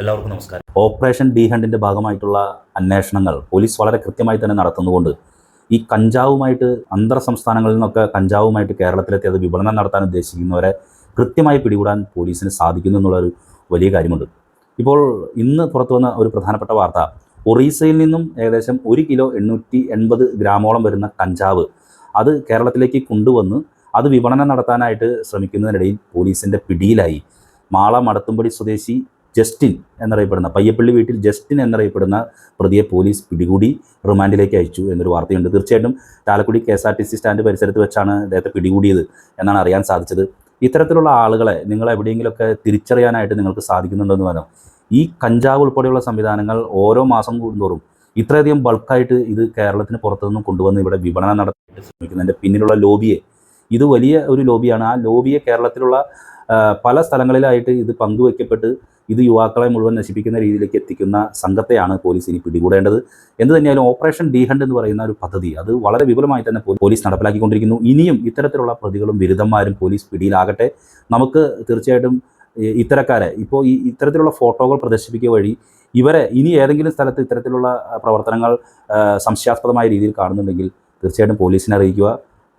എല്ലാവർക്കും നമസ്കാരം. Operation D ഹണ്ടിൻ്റെ ഭാഗമായിട്ടുള്ള അന്വേഷണങ്ങൾ പോലീസ് വളരെ കൃത്യമായി തന്നെ നടത്തുന്നതുകൊണ്ട് ഈ കഞ്ചാവുമായിട്ട് അന്തർ സംസ്ഥാനങ്ങളിൽ നിന്നൊക്കെ കഞ്ചാവുമായിട്ട് കേരളത്തിലെത്തി അത് വിപണനം നടത്താൻ ഉദ്ദേശിക്കുന്നവരെ കൃത്യമായി പിടികൂടാൻ പോലീസിന് സാധിക്കുന്നു എന്നുള്ളൊരു വലിയ കാര്യമുണ്ട്. ഇപ്പോൾ ഇന്ന് പുറത്തു വന്ന ഒരു പ്രധാനപ്പെട്ട വാർത്ത, ഒറീസയിൽ നിന്നും ഏകദേശം 1 കിലോ 880 ഗ്രാമോളം വരുന്ന കഞ്ചാവ് അത് കേരളത്തിലേക്ക് കൊണ്ടുവന്ന് അത് വിപണനം നടത്താനായിട്ട് ശ്രമിക്കുന്നതിനിടയിൽ പോലീസിൻ്റെ പിടിയിലായി മാള മടത്തുംപടി സ്വദേശി ജസ്റ്റിൻ എന്നറിയപ്പെടുന്ന പയ്യപ്പള്ളി വീട്ടിൽ ജസ്റ്റിൻ എന്നറിയപ്പെടുന്ന പ്രതിയെ പോലീസ് പിടികൂടി റിമാൻഡിലേക്ക് അയച്ചു എന്നൊരു വാർത്തയുണ്ട്. തീർച്ചയായിട്ടും ചാലക്കുടി KSRTC സ്റ്റാൻഡ് പരിസരത്ത് വെച്ചാണ് അദ്ദേഹത്തെ പിടികൂടിയത് എന്നാണ് അറിയാൻ സാധിച്ചത്. ഇത്തരത്തിലുള്ള ആളുകളെ നിങ്ങൾ എവിടെയെങ്കിലുമൊക്കെ തിരിച്ചറിയാനായിട്ട് നിങ്ങൾക്ക് സാധിക്കുന്നുണ്ടെന്ന് പറഞ്ഞു. ഈ കഞ്ചാവ് ഉൾപ്പെടെയുള്ള സംവിധാനങ്ങൾ ഓരോ മാസം കൂടുന്തോറും ഇത്രയധികം ബൾക്കായിട്ട് ഇത് കേരളത്തിന് പുറത്തുനിന്നും കൊണ്ടുവന്ന് ഇവിടെ വിപണനം നടത്താനായിട്ട് ശ്രമിക്കുന്നതിൻ്റെ പിന്നിലുള്ള ലോബിയെ, ഇത് വലിയ ഒരു ലോബിയാണ്. ആ ലോബിയെ കേരളത്തിലുള്ള പല സ്ഥലങ്ങളിലായിട്ട് ഇത് പങ്കുവയ്ക്കപ്പെട്ട് ഇത് യുവാക്കളെ മുഴുവൻ നശിപ്പിക്കുന്ന രീതിയിലേക്ക് എത്തിക്കുന്ന സംഘത്തെയാണ് പോലീസ് ഇനി പിടികൂടേണ്ടത്. എന്ത് തന്നെയായാലും ഓപ്പറേഷൻ ഡി ഹണ്ട് എന്ന് പറയുന്ന ഒരു പദ്ധതി അത് വളരെ വിപുലമായി തന്നെ പോലീസ് നടപ്പിലാക്കിക്കൊണ്ടിരിക്കുന്നു. ഇനിയും ഇത്തരത്തിലുള്ള പ്രതികളും ബിരുദന്മാരും പോലീസ് പിടിയിലാകട്ടെ. നമുക്ക് തീർച്ചയായിട്ടും ഇത്തരക്കാരെ ഇപ്പോൾ ഇത്തരത്തിലുള്ള ഫോട്ടോകൾ പ്രദർശിപ്പിക്കുക വഴി ഇവരെ ഇനി ഏതെങ്കിലും സ്ഥലത്ത് ഇത്തരത്തിലുള്ള പ്രവർത്തനങ്ങൾ സംശയാസ്പദമായ രീതിയിൽ കാണുന്നുണ്ടെങ്കിൽ തീർച്ചയായിട്ടും പോലീസിനെ അറിയിക്കുക.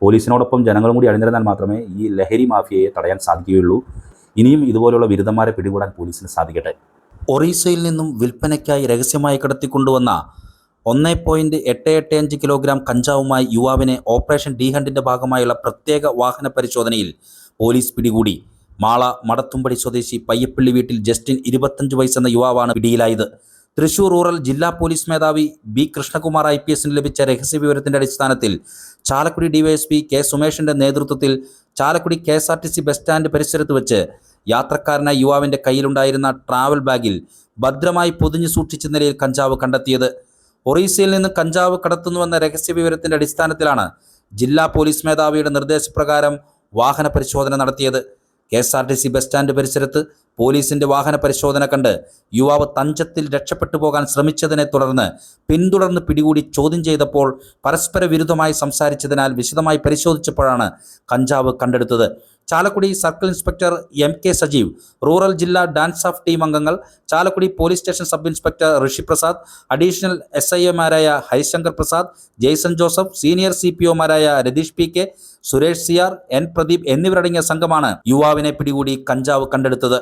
പോലീസിനോടൊപ്പം ജനങ്ങളും കൂടി അണിനിരന്നാൽ മാത്രമേ ഈ ലഹരി മാഫിയയെ തടയാൻ സാധിക്കുകയുള്ളൂ. ഇനിയും ഇതുപോലുള്ള ബിരുദന്മാരെ പിടികൂടാൻ പോലീസിന് സാധിക്കട്ടെ. ഒറീസയിൽ നിന്നും വിൽപ്പനയ്ക്കായി രഹസ്യമായി കടത്തിക്കൊണ്ടുവന്ന 1.885 കിലോഗ്രാം കഞ്ചാവുമായി യുവാവിനെ ഓപ്പറേഷൻ ഡി ഹണ്ടിൻ്റെ ഭാഗമായുള്ള പ്രത്യേക വാഹന പരിശോധനയിൽ പോലീസ് പിടികൂടി. മാള മടത്തുംപടി സ്വദേശി പയ്യപ്പള്ളി വീട്ടിൽ ജസ്റ്റിൻ 25 വയസ്സെന്ന യുവാവാണ് പിടിയിലായത്. തൃശൂർ റൂറൽ ജില്ലാ പോലീസ് മേധാവി B. കൃഷ്ണകുമാർ IPSന് ലഭിച്ച രഹസ്യവിവരത്തിൻ്റെ അടിസ്ഥാനത്തിൽ ചാലക്കുടി DYSP K. സുമേഷിൻ്റെ നേതൃത്വത്തിൽ ചാലക്കുടി KSRTC ബസ് സ്റ്റാൻഡ് പരിസരത്ത് വെച്ച് യാത്രക്കാരനായ യുവാവിൻ്റെ കയ്യിലുണ്ടായിരുന്ന ട്രാവൽ ബാഗിൽ ഭദ്രമായി പൊതിഞ്ഞു സൂക്ഷിച്ച നിലയിൽ കഞ്ചാവ് കണ്ടെത്തിയത്. ഒറീസയിൽ നിന്ന് കഞ്ചാവ് കടത്തുന്നുവെന്ന രഹസ്യവിവരത്തിൻ്റെ അടിസ്ഥാനത്തിലാണ് ജില്ലാ പോലീസ് മേധാവിയുടെ നിർദ്ദേശപ്രകാരം വാഹന പരിശോധന നടത്തിയത്. KSRTC ബസ് സ്റ്റാൻഡ് പരിസരത്ത് പോലീസിന്റെ വാഹന പരിശോധന കണ്ട് യുവാവ് തഞ്ചത്തിൽ രക്ഷപ്പെട്ടു പോകാൻ ശ്രമിച്ചതിനെ തുടർന്ന് പിന്തുടർന്ന് പിടികൂടി ചോദ്യം ചെയ്തപ്പോൾ പരസ്പര വിരുദ്ധമായി സംസാരിച്ചതിനാൽ വിശദമായി പരിശോധിച്ചപ്പോഴാണ് കഞ്ചാവ് കണ്ടെടുത്തത്. Chalakudy circle inspector MK Sajeev, rural ജില്ലാ ഡാൻസ് ഓഫ് ടീം അംഗങ്ങൾ, Chalakudy police station sub inspector Rishi Prasad, additional SIമാരായ ഹരിശങ്കർ പ്രസാദ്, ജെയ്സൺ ജോസഫ്, സീനിയർ CPOമാരായ Ratheesh PK, Suresh CR, N Pradeep എന്നിവരടങ്ങിയ സംഘമാണ് യുവാവിനെ പിടികൂടി കഞ്ചാവ് കണ്ടെടുത്തത്.